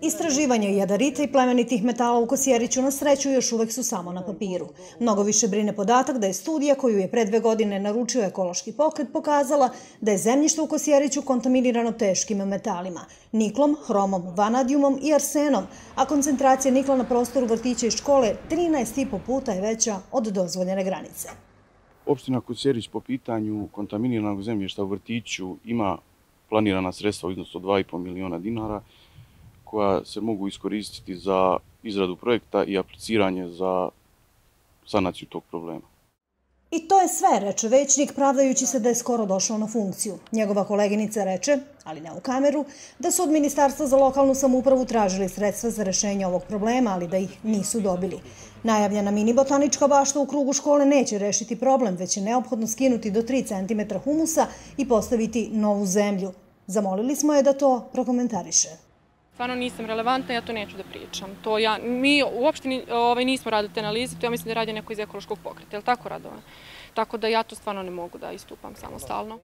Istraživanja jadarita i plemenitih metala u Kosjeriću na sreću još uvek su samo na papiru. Mnogo više brine podatak da je studija koju je pre 2 godine naručio ekološki pokret pokazala da je zemljište u Kosjeriću kontaminirano teškim metalima, niklom, hromom, vanadijumom i arsenom, a koncentracija nikla na prostoru vrtića i škole 13,5 puta je veća od dozvoljene granice. Opština Kosjerić po pitanju kontaminiranog zemljišta u vrtiću ima planirana sredstva u iznosu od 2,5 miliona dinara koja se mogu iskoristiti za izradu projekta i apliciranje za sanaciju tog problema. I to je sve, reče većnik, pravdajući se da je skoro došao na funkciju. Njegova koleginica reče, ali ne u kameru, da su od Ministarstva za lokalnu samoupravu tražili sredstva za rešenje ovog problema, ali da ih nisu dobili. Najavljena mini botanička bašta u krugu škole neće rešiti problem, već je neophodno skinuti do 3 cm humusa i postaviti novu zemlju. Zamolili smo je da to prokomentariše. Stvarno nisam relevantna, ja to neću da pričam. Mi u opštini nismo radili te analize, to ja mislim da radi neko iz ekološkog pokreta, je li tako, Radovan? Tako da ja to stvarno ne mogu da istupam samostalno.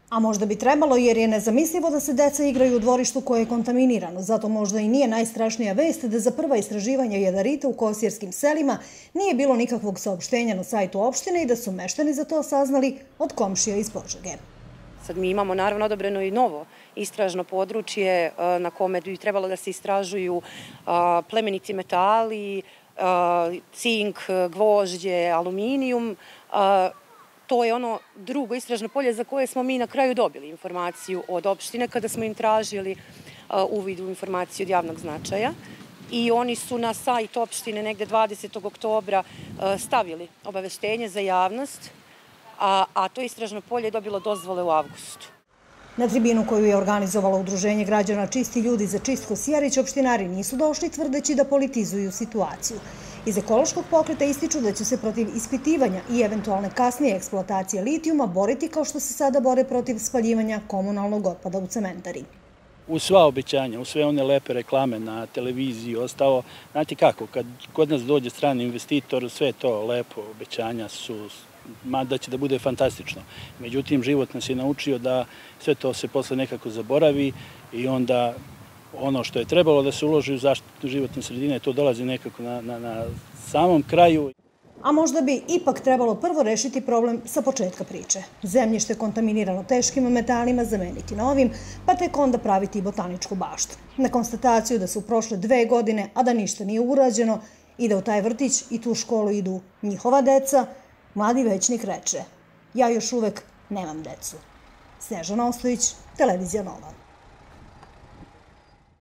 A možda bi trebalo, jer je nezamislivo da se deca igraju u dvorištu koje je kontaminirano. Zato možda i nije najstrašnija vest da za prva istraživanja jadarita u kosjerskim selima nije bilo nikakvog saopštenja na sajtu opštine i da su meštani za to saznali od komšija iz Požege. Sad mi imamo naravno odobreno i novo istražno područje na kome bi trebalo da se istražuju plemeniti metali, cink, gvožđe, aluminijum. To je ono drugo istražno polje za koje smo mi na kraju dobili informaciju od opštine kada smo im tražili uvid u informaciju od javnog značaja. I oni su na sajt opštine negde 20. oktobra stavili obaveštenje za javnost, a to istražno polje je dobilo dozvole u avgustu. Na tribinu koju je organizovalo Udruženje građana Čisti ljudi za čist Kosjerić, opštinari nisu došli tvrdeći da politizuju situaciju. Iz ekološkog pokreta ističu da će se protiv ispitivanja i eventualne kasnije eksploatacije litijuma boriti kao što se sada bore protiv spaljivanja komunalnog otpada u cementari. U sva obećanja, u sve one lepe reklame na televiziji ostalo, znate kako, kad kod nas dođe strani investitor, sve to lepo obećanja su, da će da bude fantastično. Međutim, život nas je naučio da sve to se posle nekako zaboravi i onda ono što je trebalo da se uloži u zaštitu životne sredine, to dolazi nekako na samom kraju. A možda bi ipak trebalo prvo rešiti problem sa početka priče. Zemljište kontaminirano teškim metalima zameniti novim, pa tek onda praviti botaničku baštu. Na konstataciju da su prošle 2 godine, a da ništa nije urađeno i da u taj vrtić i tu školu idu njihova deca, mladi većnik reče: ja još uvek nemam decu. Snežana Ostojić, Televizija Nova.